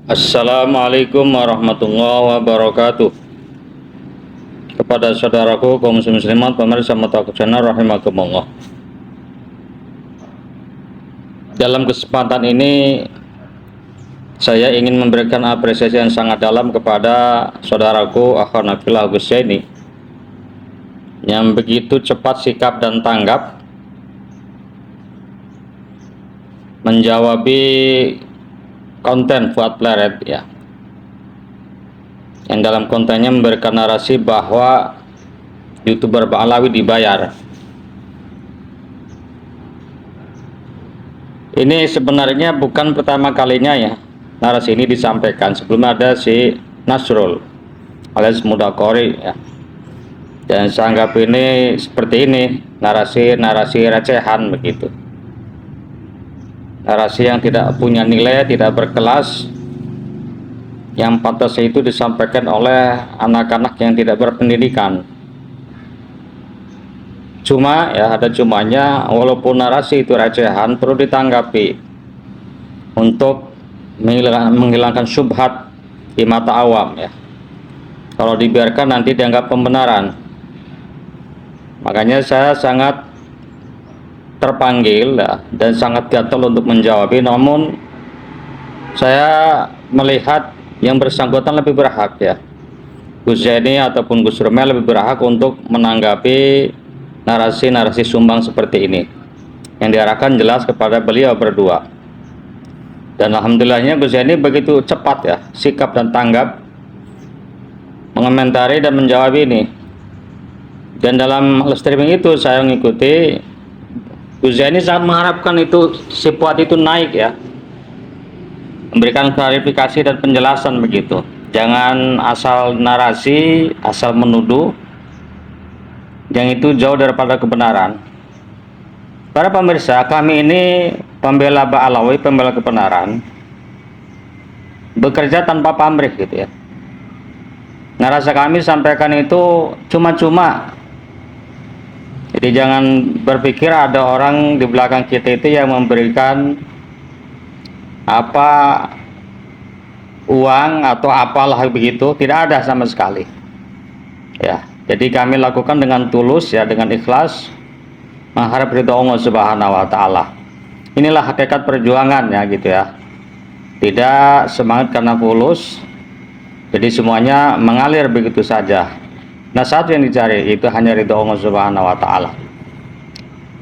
Assalamualaikum warahmatullahi wabarakatuh. Kepada saudaraku kaum muslimat pemirsa Mutawakif Channel rahimakumullah. Dalam kesempatan ini saya ingin memberikan apresiasi yang sangat dalam kepada saudaraku Akhwan Fillah Husaini yang begitu cepat sikap dan tanggap menjawabi konten Fuad Pleret ya, yang dalam kontennya memberikan narasi bahwa YouTuber Ba'alawi dibayar. Ini sebenarnya bukan pertama kalinya ya narasi ini disampaikan. Sebelumnya ada si Nasrul alias Mudakori ya, dan saya anggap ini seperti ini, narasi recehan begitu, narasi yang tidak punya nilai, tidak berkelas, yang pantas itu disampaikan oleh anak-anak yang tidak berpendidikan. Cuma ya, ada cumanya, walaupun narasi itu recehan perlu ditanggapi untuk menghilangkan syubhat di mata awam ya. Kalau dibiarkan nanti dianggap pembenaran. Makanya saya sangat terpanggil ya, dan sangat gatal untuk menjawab. Namun saya melihat yang bersangkutan lebih berhak ya, Gus Zaini ataupun Gus Romel lebih berhak untuk menanggapi narasi-narasi sumbang seperti ini yang diarahkan jelas kepada beliau berdua. Dan alhamdulillahnya Gus Zaini begitu cepat ya sikap dan tanggap mengomentari dan menjawab ini. Dan dalam streaming itu saya mengikuti, Gus Zaini sangat mengharapkan itu si Fuad itu naik ya, memberikan klarifikasi dan penjelasan begitu. Jangan asal narasi, asal menuduh, yang itu jauh daripada kebenaran. Para pemirsa, kami ini pembela Ba'alawi, pembela kebenaran, bekerja tanpa pamrih gitu ya. Narasi kami sampaikan itu cuma-cuma. Jadi jangan berpikir ada orang di belakang kita itu yang memberikan apa uang atau apalah begitu, tidak ada sama sekali ya. Jadi kami lakukan dengan tulus ya, dengan ikhlas, mengharap ridho Allah Subhanahu wa taala. Inilah hakikat perjuangan ya gitu ya, tidak semangat karena fulus, jadi semuanya mengalir begitu saja. Nah, satu yang dicari itu hanya ridho Allah Subhanahu wa taala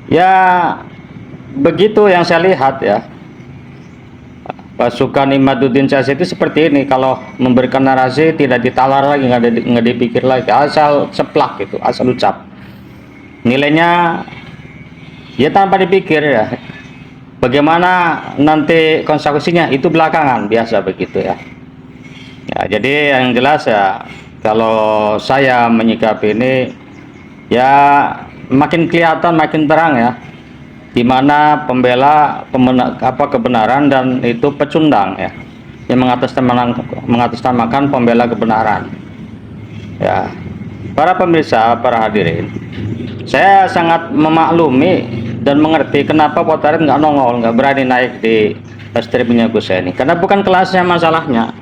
ya. Begitu yang saya lihat ya, pasukan Imaduddin Syaz itu seperti ini. Kalau memberikan narasi tidak ditalar lagi, nggak dipikir lagi, asal ceplak gitu, asal ucap. Nilainya ya tanpa dipikir ya. Bagaimana nanti konsekuensinya itu belakangan, biasa begitu ya. Ya, jadi yang jelas ya, kalau saya menyikapi ini ya makin kelihatan, makin terang ya, di mana pembela kebenaran dan itu pecundang ya, yang mengatasnamakan pembela kebenaran ya. Para pemirsa, para hadirin, saya sangat memaklumi dan mengerti kenapa Potret nggak nongol, nggak berani naik di streamingnya Gus Zaini, karena bukan kelasnya masalahnya.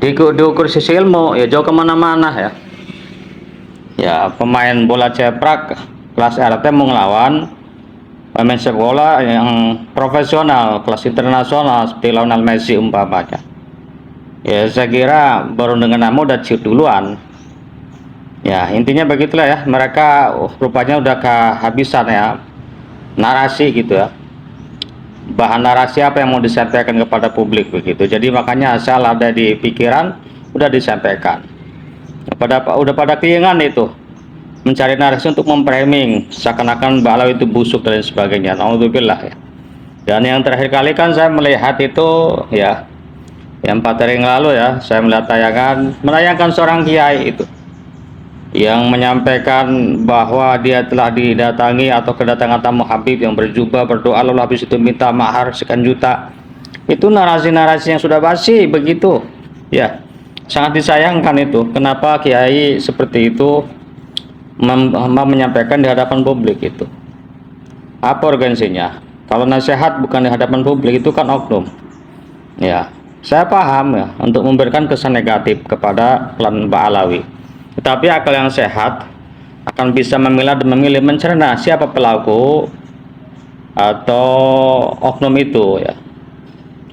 Diukur sisi ilmu ya jauh kemana-mana ya. Ya, pemain bola cepak kelas RT mau ngelawan pemain sepak bola yang profesional kelas internasional seperti Lionel Messi umpamanya. Ya saya kira baru dengan nama udah ciut duluan. Ya intinya begitulah ya, mereka rupanya udah kehabisan ya narasi gitu ya. Bahan narasi apa yang mau disampaikan kepada publik begitu. Jadi makanya asal ada di pikiran udah disampaikan. Udah pada keinginan itu mencari narasi untuk memframing seakan-akan Ba'alawi itu busuk dan sebagainya. Alhamdulillah ya. Dan yang terakhir kali kan saya melihat itu ya, yang 4 hari yang lalu ya, saya melihat menayangkan seorang kiai itu yang menyampaikan bahwa dia telah didatangi atau kedatangan tamu Habib yang berjubah berdoa lalu habis itu minta mahar sekian juta. Itu narasi-narasi yang sudah basi begitu ya. Sangat disayangkan itu, kenapa kiai seperti itu menyampaikan di hadapan publik itu. Apa urgensinya? Kalau nasihat bukan di hadapan publik itu kan oknum ya. Saya paham ya untuk memberikan kesan negatif kepada klan Ba'alawi. Tetapi akal yang sehat akan bisa memilah dan memilih mencerna siapa pelaku atau oknum itu ya.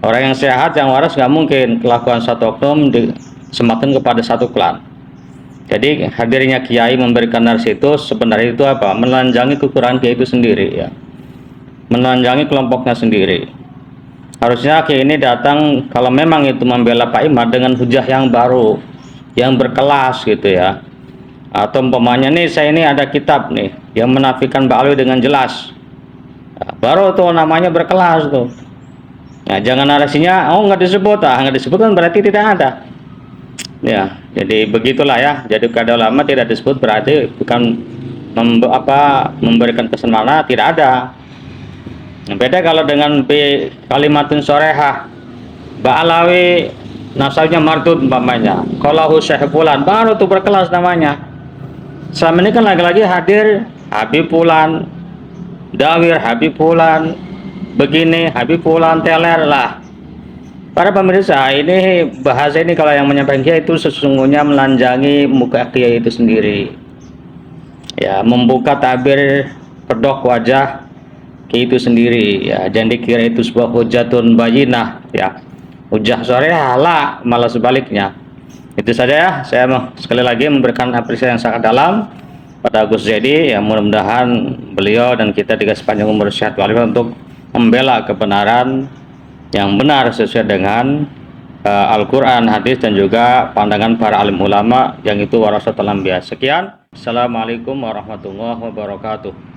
Orang yang sehat, yang waras nggak mungkin kelakuan satu oknum disematkan kepada satu klan. Jadi hadirnya kiai memberikan narasi itu sebenarnya itu apa? Menelanjangi kekurangan kiai itu sendiri ya. Menelanjangi kelompoknya sendiri. Harusnya kiai ini datang kalau memang itu membela Pak Imad dengan hujah yang baru, yang berkelas gitu ya. Atau umpamanya nih, saya ini ada kitab nih yang menafikan Ba'alawi dengan jelas. Nah, baru tuh namanya berkelas tuh. Nah, jangan narasinya oh nggak disebut, nggak disebut kan berarti tidak ada. Ya, jadi begitulah ya. Jadi kada ulama tidak disebut berarti bukan memberikan kesan mana, tidak ada. Nah, beda kalau dengan kalimatun sorehah, Ba'alawi nasabnya mardud umpamanya. Kalau Syekh Fulan baru tuh berkelas namanya. Selama ini kan lagi-lagi hadir Habib Fulan, Dawir Habib Fulan, begini Habib Fulan, teler lah. Para pemirsa, ini bahasa ini kalau yang menyampaikan kiai itu sesungguhnya melanjangi muka kiai itu sendiri. Ya, membuka tabir kedok wajah kiai itu sendiri. Ya, jangan dikira itu sebuah hujatun bayinah. Ya, hujah sore lah, malah sebaliknya. Itu saja ya. Saya sekali lagi memberikan apresiasi yang sangat dalam pada Gus Zaidi. Ya, mudah-mudahan beliau dan kita dikasih panjang umur sehat walafiat untuk membela kebenaran yang benar sesuai dengan Al-Quran, hadis, dan juga pandangan para alim ulama yang itu warasatul anbiya. Sekian, Assalamualaikum warahmatullahi wabarakatuh.